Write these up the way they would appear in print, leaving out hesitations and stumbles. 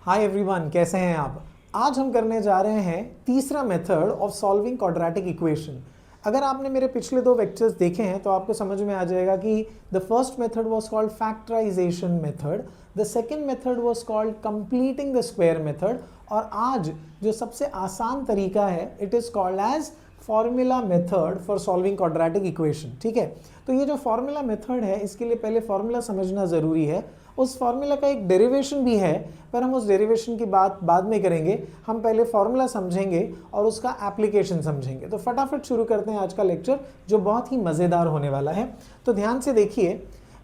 Hi everyone, कैसे हैं आप। आज हम करने जा रहे हैं तीसरा method of solving quadratic equation. अगर आपने मेरे पिछले दो लेक्चर्स देखे हैं तो आपको समझ में आ जाएगा कि the first method was called factorisation method, the second method was called completing the square method, और आज जो सबसे आसान तरीका है it is called as formula method for solving quadratic equation. ठीक है, तो ये जो फॉर्मूला मेथड है इसके लिए पहले फॉर्मूला समझना ज़रूरी है। उस फॉर्मूला का एक डेरिवेशन भी है, पर हम उस डेरिवेशन की बात बाद में करेंगे। हम पहले फॉर्मूला समझेंगे और उसका एप्लीकेशन समझेंगे। तो फटाफट शुरू करते हैं आज का लेक्चर, जो बहुत ही मज़ेदार होने वाला है। तो ध्यान से देखिए,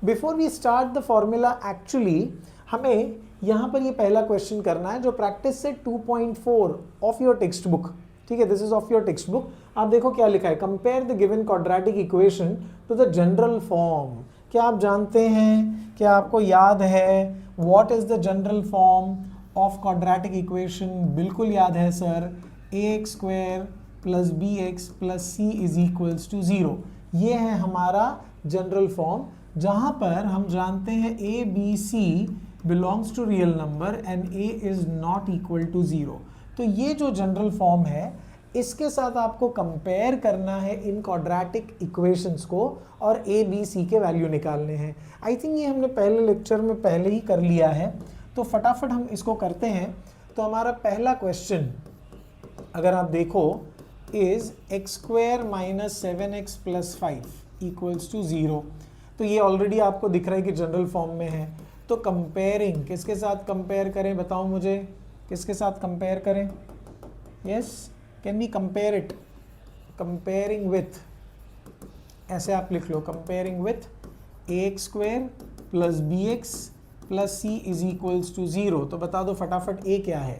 before we start the formula actually हमें यहाँ पर ये पहला क्वेश्चन करना है जो प्रैक्टिस से 2.4 ऑफ योर टेक्स्ट बुक। ठीक है, this is of your text book. आप देखो क्या लिखा है, compare the given quadratic equation to the general form. क्या आप जानते हैं, क्या आपको याद है what is the general form of quadratic equation? बिल्कुल याद है sir, ax square plus B x plus C is equals to 0। ये है हमारा जनरल फॉर्म, जहाँ पर हम जानते हैं a b c belongs to real number and a is not equal to 0। तो ये जो जनरल फॉर्म है इसके साथ आपको कंपेयर करना है इन क्वाड्रेटिक इक्वेशंस को और ए बी सी के वैल्यू निकालने हैं। आई थिंक ये हमने पहले लेक्चर में पहले ही कर लिया है, तो फटाफट हम इसको करते हैं। तो हमारा पहला क्वेश्चन अगर आप देखो is x square minus 7x plus 5 equals to 0। तो ये ऑलरेडी आपको दिख रहा है कि जनरल फॉर्म में है। तो कंपेयरिंग किसके साथ कंपेयर करें, बताओ मुझे, किसके साथ कंपेयर करें? Yes, can we compare it? Comparing with, ऐसे आप लिख लो, comparing with ax square plus B x plus C is equals to 0। तो बता दो फटाफट a क्या है?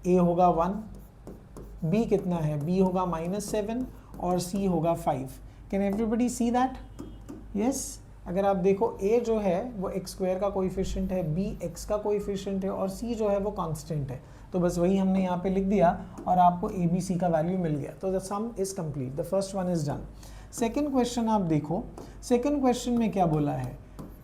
a होगा 1, b कितना है? b होगा -7 और c होगा 5। Can everybody see that? Yes, अगर आप देखो a जो है वो x स्क्वायर का कोएफिशिएंट है, b x का कोएफिशिएंट है और c जो है वो कांस्टेंट है। तो बस वही हमने यहाँ पे लिख दिया और आपको ए बी सी का वैल्यू मिल गया। तो the sum is complete, the first one is done. Second question आप देखो, सेकेंड क्वेश्चन में क्या बोला है?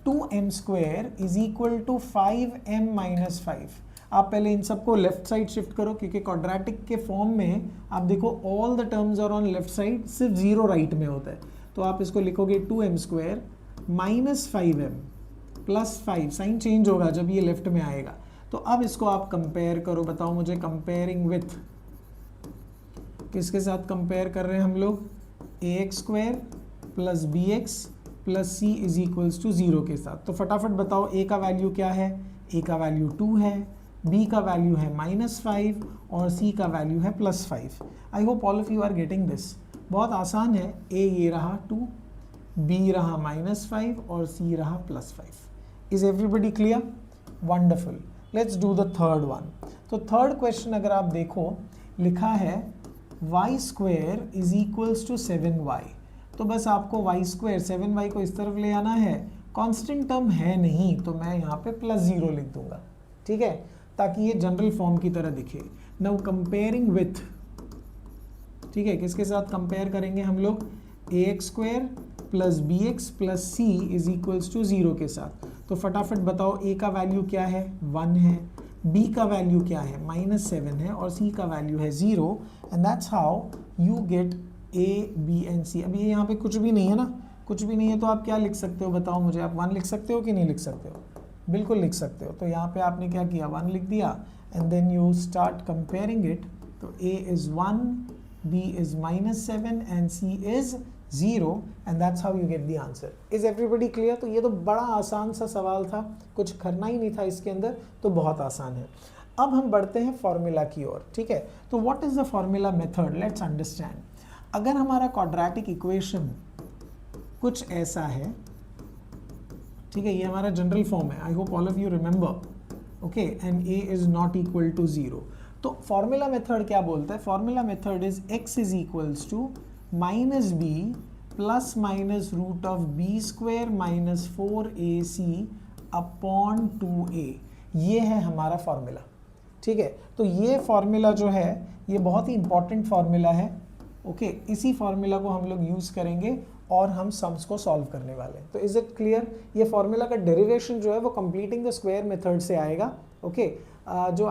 2m square is equal to 5m minus 5। आप पहले इन सबको लेफ्ट साइड शिफ्ट करो, क्योंकि क्वाड्रेटिक के फॉर्म में आप देखो all the terms are on left side, सिर्फ 0 राइट में होता है। तो आप इसको लिखोगे 2m square minus 5m plus 5, sign change होगा जब ये लेफ्ट में आएगा। तो अब इसको आप कंपेयर करो, बताओ मुझे, कंपेयरिंग विथ, किसके साथ कंपेयर कर रहे हैं हम लोग? ax square plus B x plus C is equals to 0 के साथ। तो फटाफट बताओ a का वैल्यू क्या है? a का वैल्यू 2 है, b का वैल्यू है -5 और c का वैल्यू है +5। I hope all of you are getting this. बहुत आसान है, a ये रहा 2, b रहा -5 और c रहा +5। Is everybody clear? Wonderful. Let's do the third one. तो थर्ड क्वेश्चन अगर आप देखो, लिखा है y square is equals to 7y। तो बस आपको y स्क्वायर 7y को इस तरफ ले आना है। कांस्टेंट टर्म है नहीं, तो मैं यहाँ पे +0 लिख दूंगा, ठीक है, ताकि ये जनरल फॉर्म की तरह दिखे। नाउ कंपेयरिंग विथ, ठीक है, किसके साथ कंपेयर करेंगे हम लोग? ax square plus B x plus C is equals to 0 के साथ। तो फटाफट बताओ a का वैल्यू क्या है? 1 है, b का वैल्यू क्या है? -7 है और c का वैल्यू है 0। And that's how you gate a b and c। अभी यहाँ पे कुछ भी नहीं है ना, कुछ भी नहीं है, तो आप क्या लिख सकते हो, बताओ मुझे? आप 1 लिख सकते हो कि नहीं लिख सकते हो? बिल्कुल लिख सकते हो। तो यहाँ पे आपने क्या किया, 1 लिख दिया and then you start comparing it. तो a is 1, b is -7 and c is 0 and that's how you get the answer. Is everybody clear? तो ये तो बड़ा आसान सा सवाल था, कुछ करना ही नहीं था इसके अंदर, तो बहुत आसान है। अब हम बढ़ते हैं फॉर्मूला की ओर, ठीक है। तो what is the formula method? Let's understand. अगर हमारा क्वाड्रेटिक इक्वेशन कुछ ऐसा है, ठीक है, ये हमारा जनरल फॉर्म है, I hope all of you remember, okay, and a is not equal to 0। तो फॉर्मूला मेथड क्या बोलता है? Formula method is x is equals to -b plus minus root of b square minus 4ac upon 2a। ये है हमारा formula, ठीक है। तो ये फॉर्मूला जो है ये बहुत ही इंपॉर्टेंट फॉर्मूला है, ओके। इसी फॉर्मूला को हम लोग यूज़ करेंगे और हम सम्स को सॉल्व करने वाले हैं। तो इज इट क्लियर? ये फॉर्मूला का डेरिवेशन जो है वो कंप्लीटिंग द स्क्वायर मेथड से आएगा। ओके जो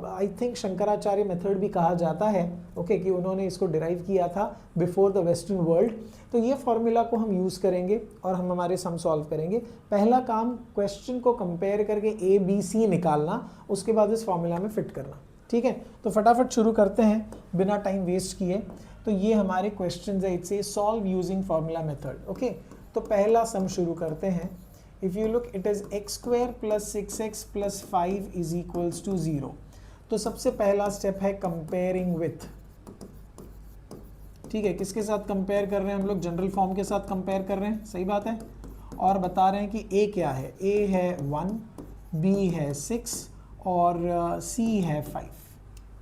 आई थिंक शंकराचार्य मेथड भी कहा जाता है, ओके कि उन्होंने इसको डिराइव किया था बिफोर द वेस्टर्न वर्ल्ड। तो ये फॉर्मूला को हम यूज़ करेंगे और हम हमारे सम सॉल्व करेंगे। पहला काम क्वेश्चन को कंपेयर करके ए बी सी निकालना, उसके बाद इस फॉर्मूला में फिट करना। ठीक है, तो फटाफट शुरू करते हैं बिना टाइम वेस्ट किए। तो ये हमारे क्वेश्चन है, it's a solve using formula method. Okay, तो पहला सम शुरू करते हैं। If you look it is x square plus 6x plus 5 is equals to 0। तो सबसे पहला स्टेप है कंपेयरिंग विथ। ठीक है, किसके साथ कंपेयर कर रहे हैं हम लोग? जनरल फॉर्म के साथ कंपेयर कर रहे हैं, सही बात है। और बता रहे हैं कि a क्या है, a है 1, b है 6 और c है 5।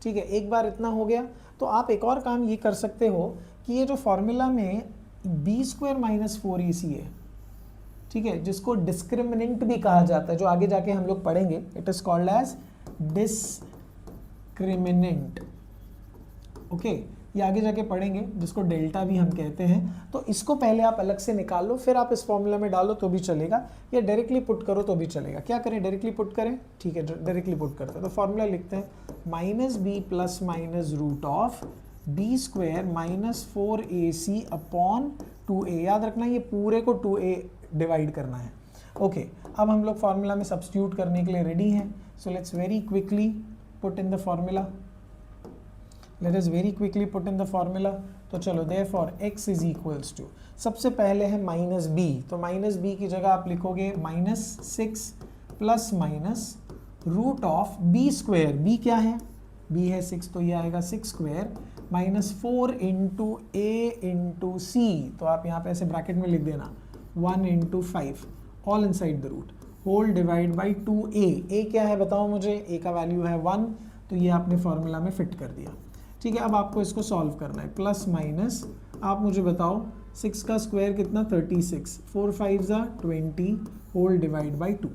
ठीक है, एक बार इतना हो गया तो आप एक और काम ये कर सकते हो कि ये जो फॉर्मूला में b स्क्वायर माइनस 4ac है, ठीक है, जिसको डिस्क्रिमिनेंट भी कहा जाता है, जो आगे जाके हम लोग पढ़ेंगे, it is called as discriminant. Okay, ये आगे जाके पढ़ेंगे, जिसको डेल्टा भी हम कहते हैं। तो इसको पहले आप अलग से निकाल लो, फिर आप इस फॉर्मूला में डालो तो भी चलेगा, या डायरेक्टली पुट करो तो भी चलेगा। क्या करें, डायरेक्टली पुट करें? ठीक है, डायरेक्टली पुट करते हैं। तो फॉर्मूला लिखते हैं minus B plus minus root of B square minus 4ac upon 2a। याद रखना ये पूरे को 2a डिवाइड करना है। ओके, अब हम लोग फॉर्मूला में सब्स्टिट्यूट करने के लिए रेडी हैं। So let's very quickly put in the formula. Let us very quickly put in the formula. तो चलो, therefore x is equals to, सबसे पहले है माइनस b। तो माइनस b की जगह आप लिखोगे minus 6 plus minus root of b square. b क्या है? b है 6, तो ये आएगा 6 square minus 4 into a into c. तो आप यहाँ पे ऐसे ब्रैकेट में लिख देना 1 into 5 all inside the root whole divide by 2a। a क्या है बताओ मुझे? a का वैल्यू है 1, तो ये आपने फॉर्मूला में फिट कर दिया। ठीक है, अब आपको इसको सॉल्व करना है। प्लस माइनस आप मुझे बताओ 6 का स्क्वायर कितना? 36, 4 5 20 होल डिवाइड बाई 2।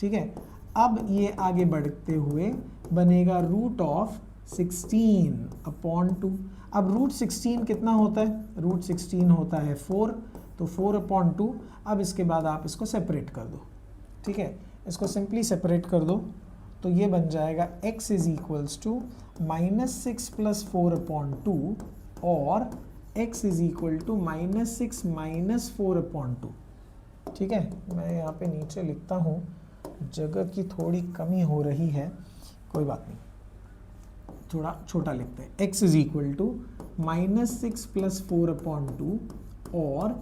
ठीक है, अब ये आगे बढ़ते हुए बनेगा रूट ऑफ 16 अपॉन 2। अब रूट 16 कितना होता है? रूट 16 होता है 4, तो 4 अपॉन 2। अब इसके बाद आप इसको सेपरेट कर दो। ठीक है, इसको सिंपली सेपरेट कर दो, तो ये बन जाएगा x is equals to minus 6 plus 4 upon 2 और x is equal to minus 6 minus 4 upon 2। ठीक है, मैं यहाँ पे नीचे लिखता हूँ, जगह की थोड़ी कमी हो रही है, कोई बात नहीं, थोड़ा छोटा लिखते हैं। x is equal to minus 6 plus 4 upon 2 और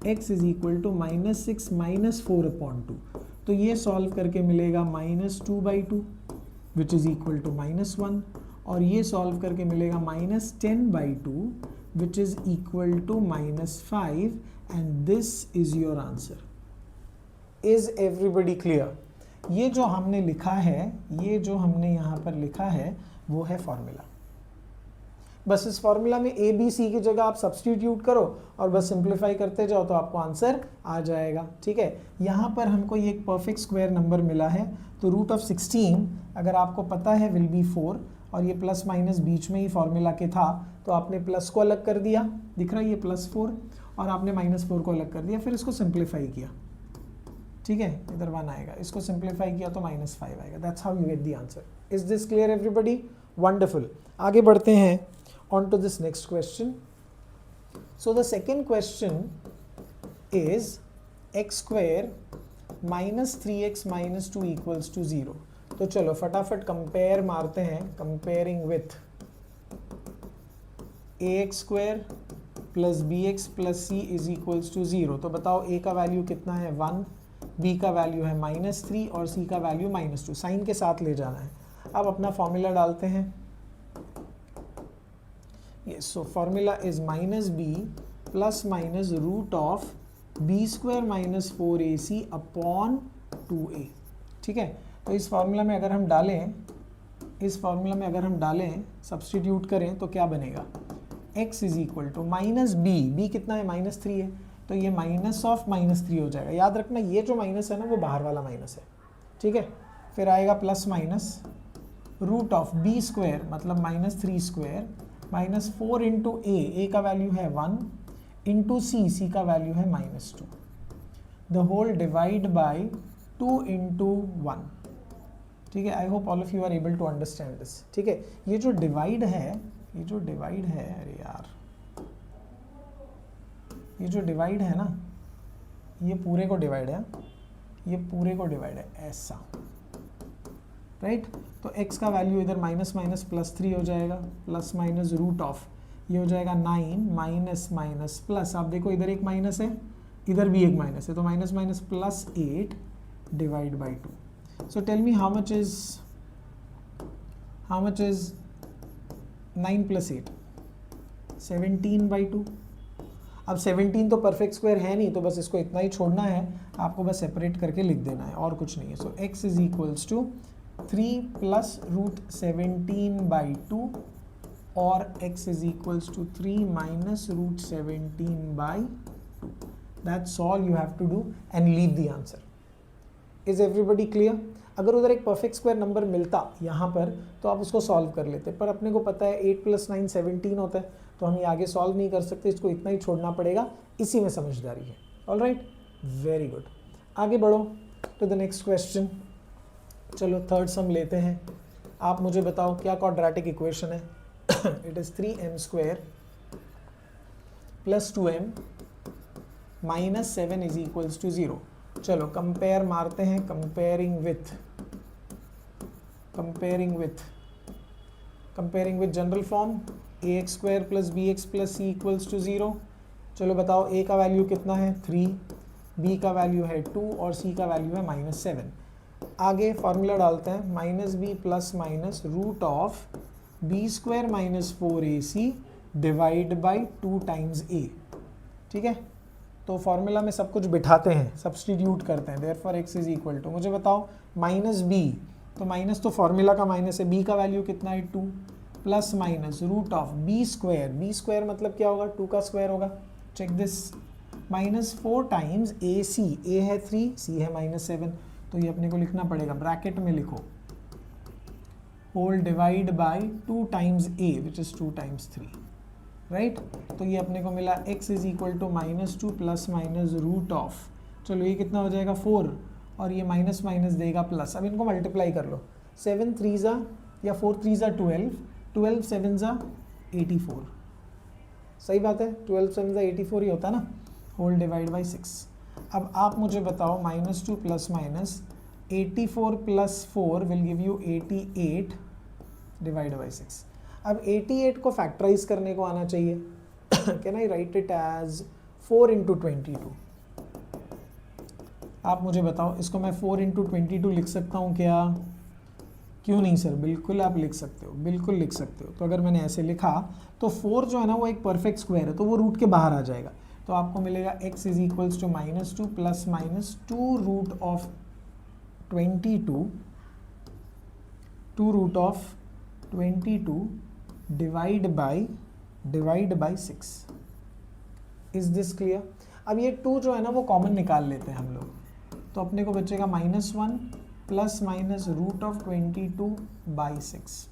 x is equal to minus 6 minus 4 upon 2। तो ये सॉल्व करके मिलेगा minus 2/2 which is equal to minus 1, और ये सॉल्व करके मिलेगा minus 10/2 which is equal to minus 5, and this is your answer. Is everybody clear? ये जो हमने लिखा है, ये जो हमने यहाँ पर लिखा है, वो है फॉर्मूला। बस इस फॉर्मूला में ए बी सी की जगह आप सब्स्टिट्यूट करो और बस सिंप्लीफाई करते जाओ तो आपको आंसर आ जाएगा। ठीक है, यहाँ पर हमको ये एक परफेक्ट स्क्वायर नंबर मिला है, तो रूट ऑफ 16 अगर आपको पता है विल बी 4, और ये प्लस माइनस बीच में ही फॉर्मूला के था, तो आपने प्लस को अलग कर दिया, दिख रहा है ये +4, और आपने -4 को अलग कर दिया, फिर इसको सिंप्लीफाई किया। ठीक है, इधर 1 आएगा, इसको सिंप्लीफाई किया तो -5 आएगा। That's how you get the answer. Is this clear everybody? Wonderful. आगे बढ़ते हैं on to this next question. So the second question is x square minus 3x minus 2 equals to 0. तो चलो फटाफट कंपेयर मारते हैं, comparing with ax square plus bx plus c is equals to 0। तो बताओ a का वैल्यू कितना है? 1, b का वैल्यू है -3 और c का वैल्यू -2। साइन के साथ ले जाना है। अब अपना फॉर्मूला डालते हैं। Yes, so formula is minus b plus minus root of b square minus 4ac upon 2a। ठीक है, तो इस फॉर्मूला में अगर हम डालें, सब्स्टिट्यूट करें तो क्या बनेगा? x is equal to minus b कितना है? -3 है, तो ये माइनस ऑफ -3 हो जाएगा। याद रखना ये जो माइनस है ना, वो बाहर वाला माइनस है। ठीक है, फिर आएगा plus minus root of b square मतलब -3 स्क्वायर -4 इंटू a का वैल्यू है 1 इंटू सी का वैल्यू है -2, the whole divide by 2 into 1। ठीक है, I hope all of you are able to understand this. ठीक है, ये जो डिवाइड है, अरे यार, ये जो डिवाइड है ना, ये पूरे को डिवाइड है, ये पूरे को डिवाइड है ऐसा, राइट। तो x का वैल्यू इधर माइनस माइनस प्लस 3 हो जाएगा, प्लस माइनस रूट ऑफ, ये हो जाएगा 9 माइनस माइनस प्लस, आप देखो इधर एक माइनस है, इधर भी एक माइनस है, तो minus minus plus 8 divide by 2। So tell me how much is 9 plus 8, 17/2। अब 17 तो परफेक्ट स्क्वायर है नहीं, तो बस इसको इतना ही छोड़ना है, आपको बस सेपरेट करके लिख देना है, और कुछ नहीं है। So x is equals to 3 plus root 17/2 और x is equals to 3 minus root 17/2। That's all you have to do and leave the answer. Is everybody clear? अगर उधर एक परफेक्ट स्क्वायर नंबर मिलता यहाँ पर, तो आप उसको सॉल्व कर लेते, पर अपने को पता है 8 + 9 17 होता है, तो हम ये आगे सॉल्व नहीं कर सकते, इसको इतना ही छोड़ना पड़ेगा, इसी में समझदारी है। All right, very good. आगे बढ़ो टू द नेक्स्ट क्वेश्चन। चलो थर्ड सम लेते हैं। आप मुझे बताओ क्या क्वाड्रेटिक इक्वेशन है? It is 3m² + 2m - 7 is equals to 0। चलो कंपेयर मारते हैं, comparing with general form ax² + bx + c = 0। चलो बताओ a का वैल्यू कितना है 3, b का वैल्यू है 2 और c का वैल्यू है -7। आगे फॉर्मूला डालते हैं, -b + minus root of b² - 4ac divide by 2 times a। ठीक है, तो फॉर्मूला में सब कुछ बिठाते हैं, सब्सटीट्यूट करते हैं। Therefore x is equal to, मुझे बताओ -b, तो माइनस तो फॉर्मूला का माइनस है, b का वैल्यू कितना है 2, plus minus root of b² मतलब क्या होगा 2 का स्क्वायर होगा। Check this, -4 times ac, a है 3, c है -7, तो ये अपने को लिखना पड़ेगा, ब्रैकेट में लिखो whole divide by 2 times a which is 2 times 3, right. तो ये अपने को मिला x is equal to -2 plus minus root of, चलो ये कितना हो जाएगा 4, और ये माइनस माइनस देगा प्लस। अब इनको मल्टीप्लाई कर लो, 7 3 या 4 3 12, 12 7 84, सही बात है, 12 7 84 ही होता है ना, होल डिवाइड बाई 6। अब आप मुझे बताओ -2 plus minus 84 + 4 will give you 88 divide by 6। अब 88 को फैक्टराइज करने को आना चाहिए। Can I write it as 4 × 22? आप मुझे बताओ, इसको मैं 4 × 22 लिख सकता हूँ क्या? क्यों नहीं सर, बिल्कुल आप लिख सकते हो, बिल्कुल लिख सकते हो। तो अगर मैंने ऐसे लिखा तो 4 जो है ना वो एक परफेक्ट स्क्वायर है, तो वो रूट के बाहर आ जाएगा, तो आपको मिलेगा x is equals to -2 plus minus 2 root of 22 divide by 6। Is this clear? अब ये 2 जो है ना वो कॉमन निकाल लेते हैं हम लोग, तो अपने को बचेगा -1 प्लस माइनस रूट ऑफ 22/6,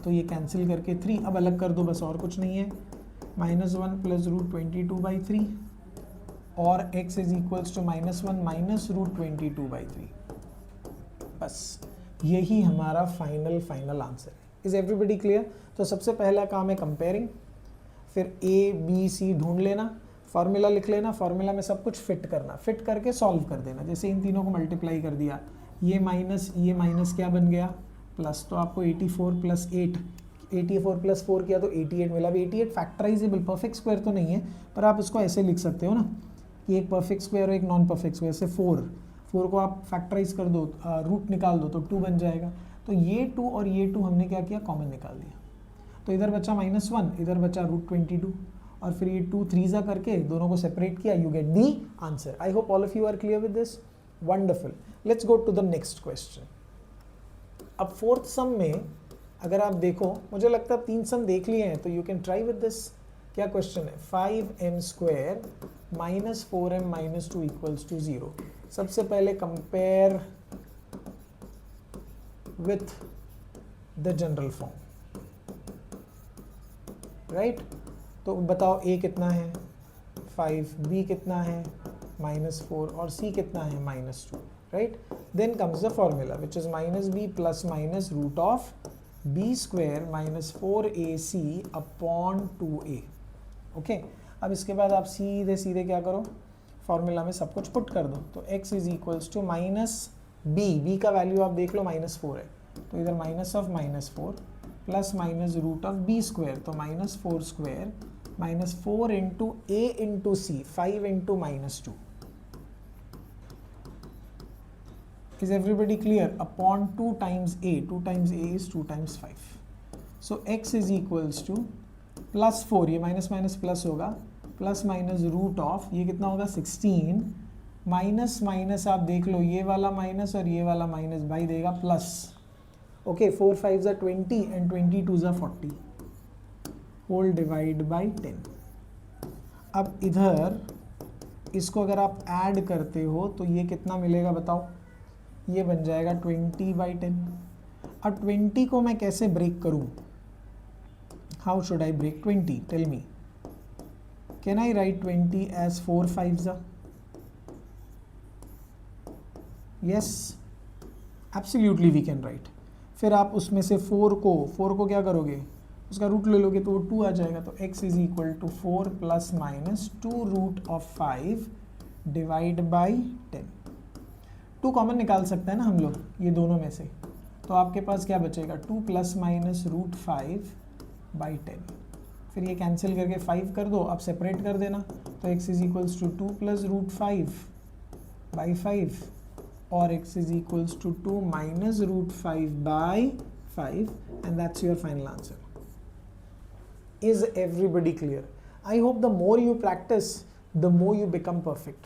तो ये कैंसिल करके 3 अब अलग कर दो, बस और कुछ नहीं है। -1 प्लस रूट 22/3 और x is equals to -1 minus root 22/3। बस यही हमारा फाइनल आंसर है। Is everybody clear? तो सबसे पहला काम है कंपेयरिंग, फिर a b c ढूंढ लेना, फार्मूला लिख लेना, फार्मूला में सब कुछ फिट करना, फिट करके सॉल्व कर देना। जैसे इन तीनों को मल्टीप्लाई कर दिया, ये माइनस क्या बन गया प्लस, तो आपको 84 + 8, 84 + 4 किया तो 88 मिला। अब 88 फैक्टराइजेबल, परफेक्ट स्क्वायर तो नहीं है, पर आप इसको ऐसे लिख सकते हो ना कि एक परफेक्ट स्क्वायर और एक नॉन परफेक्ट स्क्वायर से 4 को आप फैक्टराइज कर दो, रूट निकाल दो तो 2 बन जाएगा। तो ये 2 और ये 2 हमने क्या किया, कॉमन निकाल दिया, तो इधर बचा -1, इधर बचा रूट 22, और फिर ये 2 3 करके दोनों को सेपरेट किया, you get the answer. I hope all of you are clear with this. Wonderful, let's go to the next question. अब फोर्थ सम में अगर आप देखो, मुझे लगता है 3 सम देख लिए हैं, तो you can try with this. क्या क्वेश्चन है? 5m² - 4m - 2 = 0। सबसे पहले compare with the general form, right. तो बताओ a कितना है 5, b कितना है -4 और c कितना है -2, right. Then comes the formula which is -b plus minus root of b square -4ac upon 2a. Okay, अब इसके बाद आप सीधे सीधे क्या करो, फॉर्मूला में सब कुछ पुट कर दो. तो x is equals to -b का वैल्यू आप देख लो -4 है, तो इधर minus of -4 plus minus root of b square, तो -4 square -4 into a into C, 5 into -2. Is everybody clear? Upon 2 times a. 2 times a is 2 times 5. So x is equals to plus 4, ये minus minus plus होगा, plus minus root of ये कितना होगा 16, minus minus आप देख लो, ये वाला minus और ये वाला माइनस भाई देगा प्लस. ओके, 4 5 ज़ा 20 एंड 22 ज़ा 40 होल डिवाइड बाई 10. अब इधर इसको अगर आप ऐड करते हो तो ये कितना मिलेगा बताओ, ये बन जाएगा 20/10. अब 20 को मैं कैसे ब्रेक करूं? How should I break 20? Tell me. Can I write 20 as 4 5s? Yes, absolutely we can write. फिर आप उसमें से 4 को क्या करोगे, उसका रूट ले लोगे तो वो 2 आ जाएगा. तो x is equal to 4 plus minus 2 root of 5 divide by 10. 2 common निकाल सकते हैं ना हम लोग ये दोनों में से, तो आपके पास क्या बचेगा 2 प्लस माइनस रूट 5 बाई 10. फिर ये कैंसिल करके 5 कर दो, आप सेपरेट कर देना. तो x is equals to 2 plus root 5 by 5 और x is equals to 2 minus root 5 by 5 and that's your final answer. Is everybody clear? I hope the more you practice, the more you become perfect.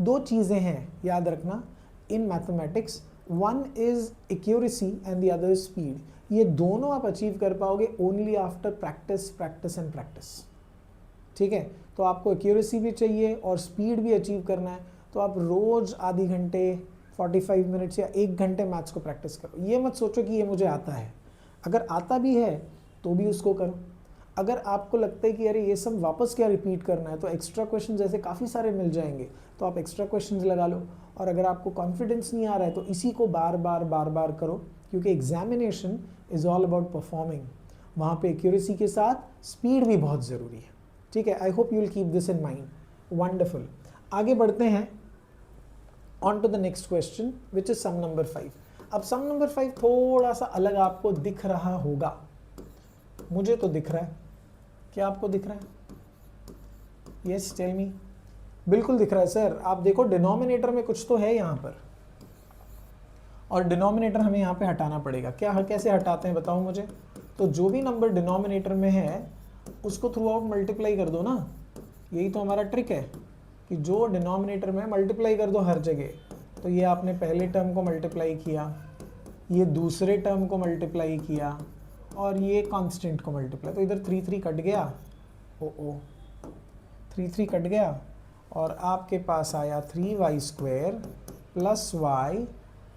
2 चीज़ें हैं याद रखना in mathematics. One is accuracy and the other is speed. ये दोनों आप achieve कर पाओगे only after practice, practice and practice. ठीक है, तो आपको accuracy भी चाहिए और speed भी अचीव करना है, तो आप रोज आधी घंटे 45 मिनट्स या 1 घंटे मैथ्स को प्रैक्टिस करो. ये मत सोचो कि ये मुझे आता है, अगर आता भी है तो भी उसको करो. अगर आपको लगता है कि अरे ये सब वापस क्या रिपीट करना है, तो एक्स्ट्रा क्वेश्चन जैसे काफ़ी सारे मिल जाएंगे, तो आप एक्स्ट्रा क्वेश्चंस लगा लो. और अगर आपको कॉन्फिडेंस नहीं आ रहा है तो इसी को बार बार करो, क्योंकि examination is all about performing. वहाँ पे एक्यूरेसी के साथ स्पीड भी बहुत ज़रूरी है. ठीक है, I hope you will keep this in mind. Wonderful. आगे बढ़ते हैं on to the next question which is sum number 5. अब सम नंबर 5 थोड़ा सा अलग आपको दिख रहा होगा, मुझे तो दिख रहा है. क्या आपको दिख रहा है? Yes, tell me. बिल्कुल दिख रहा है सर. आप देखो डिनोमिनेटर में कुछ तो है यहाँ पर, और डिनोमिनेटर हमें यहाँ पे हटाना पड़ेगा. क्या कैसे हटाते हैं बताओ मुझे. तो जो भी नंबर डिनोमिनेटर में है उसको थ्रू आउट मल्टीप्लाई कर दो ना. यही तो हमारा ट्रिक है कि जो डिनोमिनेटर में मल्टीप्लाई कर दो हर जगह. तो ये आपने पहले टर्म को मल्टीप्लाई किया, ये दूसरे टर्म को मल्टीप्लाई किया, और ये कांस्टेंट को मल्टीप्लाई. तो इधर 3 3 कट गया, 3 3 कट गया, और आपके पास आया 3y स्क्वायर प्लस y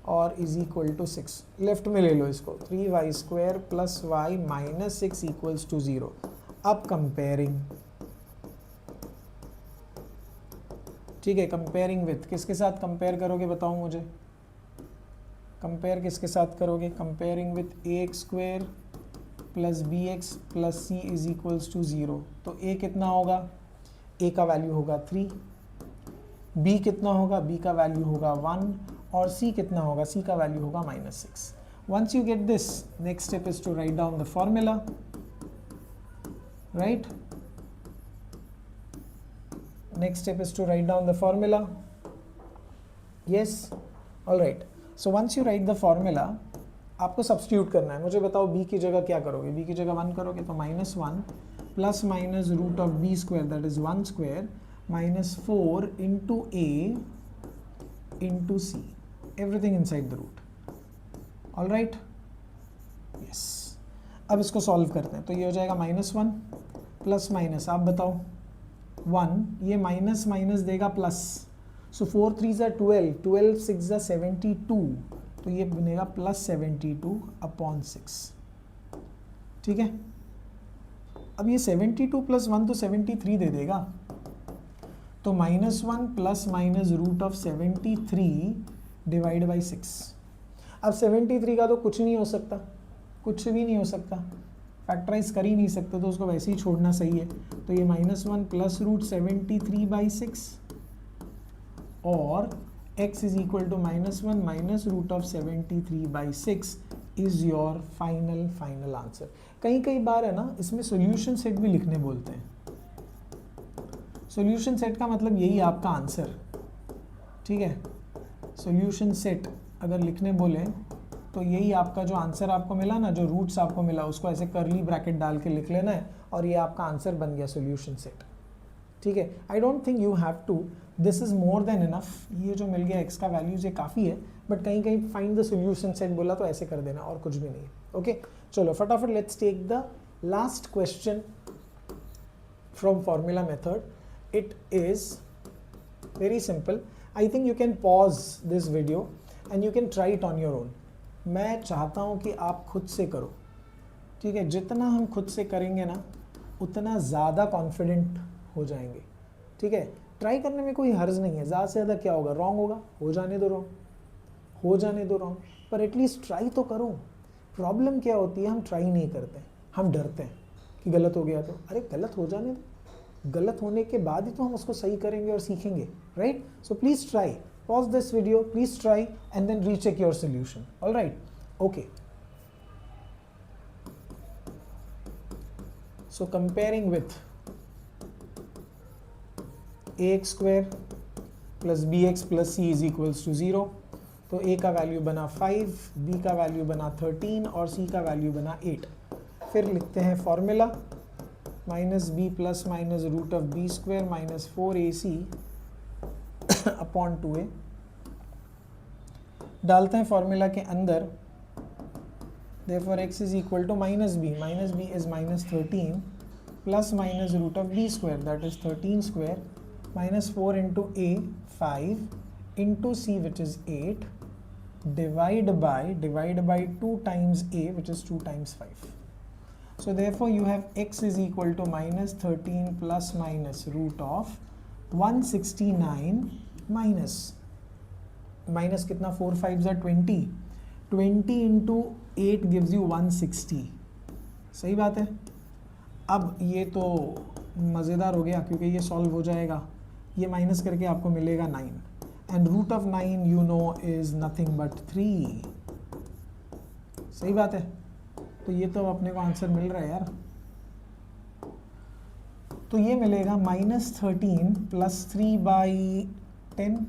और इज इक्वल टू 6. लेफ्ट में ले लो इसको. 3y square plus y minus 6 equals to 0. अब कंपेयरिंग. ठीक है, कंपेयरिंग विथ किसके साथ कंपेयर करोगे बताओ मुझे. कंपेयर किसके साथ करोगे? Comparing with ax square plus B x plus C is equals to 0. तो a कितना होगा? a का वैल्यू होगा 3, b कितना होगा? b का वैल्यू होगा 1, और c कितना होगा? c का वैल्यू होगा -6. Once you get this, next step is to write down the formula, right? Next step is to write down the formula. Yes, all right. So once you write the formula, आपको substitute करना है. मुझे बताओ b की जगह क्या करोगे? b की जगह 1 करोगे, तो -1 plus minus root of b square that is 1 square -4 into a into c, everything inside the root. All right, yes. अब इसको सॉल्व करते हैं. तो ये हो जाएगा -1 प्लस माइनस, आप बताओ 1, ये माइनस माइनस देगा प्लस. सो 4 3 ज़ा 12, 12 6 ज़ा 72, तो ये बनेगा +72 अपॉन 6. ठीक है, अब ये 72 + 1 तो 73 दे देगा. तो -1 plus minus root of 73 divide by 6। अब 73 का तो कुछ नहीं हो सकता, कुछ भी नहीं हो सकता, फैक्टराइज कर ही नहीं सकते, तो उसको वैसे ही छोड़ना सही है। तो ये -1 प्लस रूट 73 बाई 6 और x is equal to -1 minus root of 73 by 6 is your final answer. कई बार है ना, इसमें सोल्यूशन सेट भी लिखने बोलते हैं। सोल्यूशन सेट का मतलब यही आपका आंसर, ठीक है। सोल्यूशन सेट अगर लिखने बोले तो यही आपका जो आंसर आपको मिला ना, जो रूट्स आपको मिला, उसको ऐसे करली ब्रैकेट डाल के लिख लेना है और ये आपका आंसर बन गया सोल्यूशन सेट, ठीक है। I don't think you have to, this is more than enough. ये जो मिल गया एक्स का वैल्यूज ये काफ़ी है, बट कहीं फाइंड द सोल्यूशन सेट बोला तो ऐसे कर देना, और कुछ भी नहीं है। ओके चलो फटाफट let's take the last question from formula method. It is very simple. I think you can pause this video and you can try it on your own. मैं चाहता हूँ कि आप खुद से करो, ठीक है। जितना हम खुद से करेंगे ना, उतना ज़्यादा कॉन्फिडेंट हो जाएंगे, ठीक है। ट्राई करने में कोई हर्ज नहीं है, ज़्यादा से ज़्यादा क्या होगा, रॉन्ग होगा, हो जाने दो रॉन्ग, हो जाने दो रॉन्ग, पर एटलीस्ट ट्राई तो करो। प्रॉब्लम क्या होती है, हम ट्राई नहीं करते, हम डरते हैं कि गलत हो गया तो, अरे गलत हो जाने दो, गलत होने के बाद ही तो हम उसको सही करेंगे और सीखेंगे, right. So please try, pause this video, please try and then recheck your solution. All right, okay. So comparing with ax square plus bx plus c is equals to 0, तो a का वैल्यू बना 5, b का value बना 13 और c का value बना 8। फिर लिखते हैं formula minus B plus minus root of B square minus 4ac upon 2a। डालते हैं फॉर्मूला के अंदर, therefore x is equal to minus b is minus 13 plus minus root of b square, that is 13 square minus 4 into a 5 into c which is 8 divide by 2 times a which is 2 times 5. So therefore you have x is equal to minus 13 plus minus root of 169 minus कितना, 4 5 20, 20 into 8 gives you 160, सही बात है। अब ये तो मज़ेदार हो गया क्योंकि ये सॉल्व हो जाएगा, ये माइनस करके आपको मिलेगा 9 and root of 9 you know is nothing but 3, सही बात है। तो ये तो अपने को आंसर मिल रहा है यार। तो ये मिलेगा -13 प्लस 3 बाई 10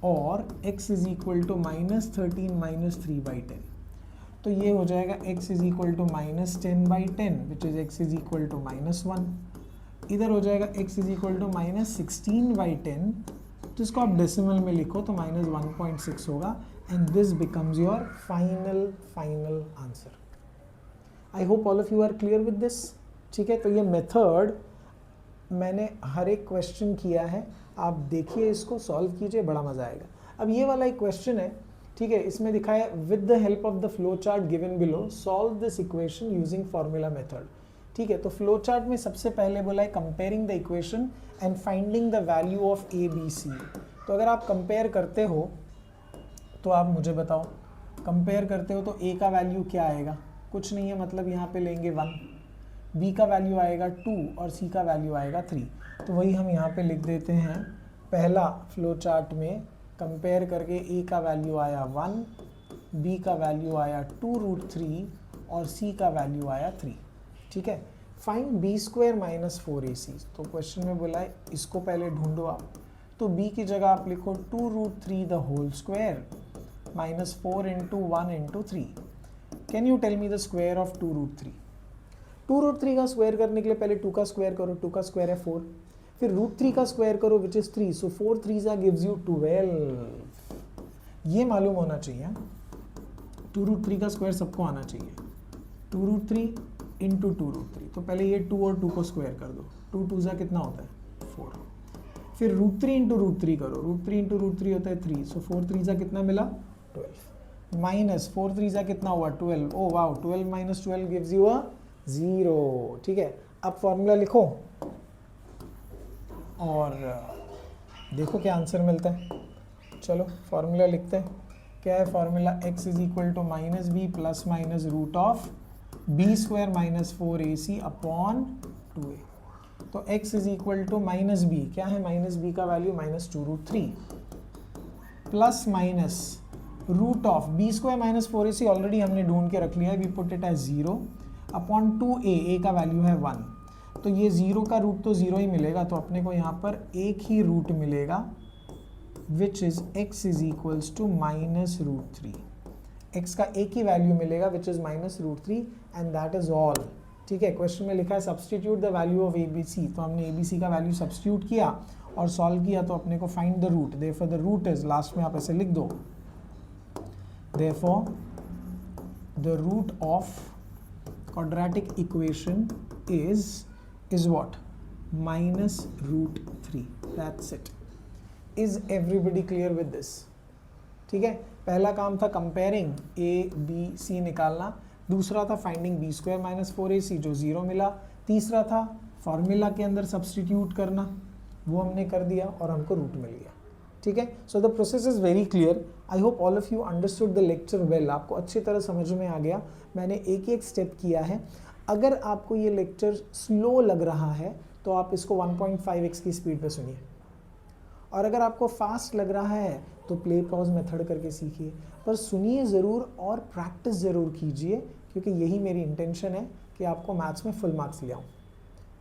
और x is equal to -13 minus 3 by 10। तो ये हो जाएगा x is equal to -10 by 10 which is x is equal to -1। इधर हो जाएगा x is equal to -16 by 10, तो इसको आप डेसिमल में लिखो तो -1.6 होगा and this becomes your final answer. I hope all of you are clear with this, ठीक है। तो ये मेथड मैंने हर एक क्वेश्चन किया है, आप देखिए इसको सॉल्व कीजिए, बड़ा मज़ा आएगा। अब ये वाला एक क्वेश्चन है, ठीक है, इसमें दिखा है with the help of the flow chart given below solve this equation using formula method, ठीक है। तो फ्लो चार्ट में सबसे पहले बोला है comparing the equation and finding the value of A B C. तो अगर आप कंपेयर करते हो तो आप मुझे बताओ, कंपेयर करते हो तो ए का वैल्यू क्या आएगा, कुछ नहीं है, मतलब यहाँ पे लेंगे 1, बी का वैल्यू आएगा 2 और सी का वैल्यू आएगा 3। तो वही हम यहाँ पे लिख देते हैं, पहला फ्लो चार्ट में कंपेयर करके ए का वैल्यू आया 1, बी का वैल्यू आया 2√3 और सी का वैल्यू आया 3, ठीक है। Find B square minus 4ac। तो क्वेश्चन में बोला है इसको पहले ढूंढो आप, तो बी की जगह आप लिखो 2√3 the whole square minus 4 into 1 into 3। Can you tell me the square of 2√3? 2√3 का स्क्वायर करने के लिए पहले 2 का स्क्वायर करो, 2 का स्क्वायर है 4, फिर √3 का स्क्वायर करो which is 3, so 4 3 gives you 12। ये मालूम होना चाहिए, 2√3 का स्क्वायर सबको आना चाहिए, 2√3 इंटू 2√3। तो पहले ये 2 और 2 को स्क्वायर कर दो, 2 2 कितना होता है 4, फिर √3 इंटू √3 करो, √3 इंटू √3 होता है 3, सो 4 3 कितना मिला 12, माइनस 4 3 कितना हुआ 12, oh wow 12 minus 12 gives you अ 0, ठीक है। अब फॉर्मूला लिखो, और देखो क्या आंसर मिलता है। चलो फॉर्मूला लिखते हैं। क्या है formula? x is equal to minus B plus minus root of B square minus 4ac upon 2a। तो x is equal to minus b, क्या है माइनस बी का value? Minus 2√3 plus minus root of B square minus 4ac already हमने ढूंढ के रख लिया है, we put it as 0 upon 2a, a का वैल्यू है 1। तो ये 0 का रूट तो 0 ही मिलेगा, तो अपने को यहाँ पर एक ही रूट मिलेगा which is x is equals to minus root 3। x का एक ही वैल्यू मिलेगा which is minus root 3 and that is all. ठीक है, क्वेश्चन में लिखा है substitute the value of ABC, तो हमने ABC का वैल्यू सब्सटीट्यूट किया और सॉल्व किया, तो अपने को find the root. Therefore the root is, last में आप ऐसे लिख दो, therefore the root of quadratic equation is what? Minus root 3. That's it. Is everybody clear with this? ठीक है, पहला काम था कंपेयरिंग ABC निकालना, दूसरा था finding B square minus 4ac जो 0 मिला, तीसरा था फॉर्मूला के अंदर सब्सटीट्यूट करना, वो हमने कर दिया और हमको रूट मिल गया। ठीक है, so the process is very clear. I hope all of you understood the lecture well. आपको अच्छी तरह समझ में आ गया, मैंने एक एक स्टेप किया है। अगर आपको ये लेक्चर स्लो लग रहा है तो आप इसको 1.5x की स्पीड पे सुनिए, और अगर आपको फास्ट लग रहा है तो प्ले पॉज मेथड करके सीखिए, पर सुनिए ज़रूर और प्रैक्टिस ज़रूर कीजिए, क्योंकि यही मेरी इंटेंशन है कि आपको मैथ्स में फुल मार्क्स ले आऊँ।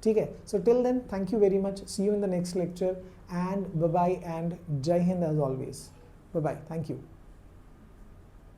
ठीक है, so till then thank you very much, see you in the next lecture and bye bye and जय हिंद as always. Bye bye, thank you.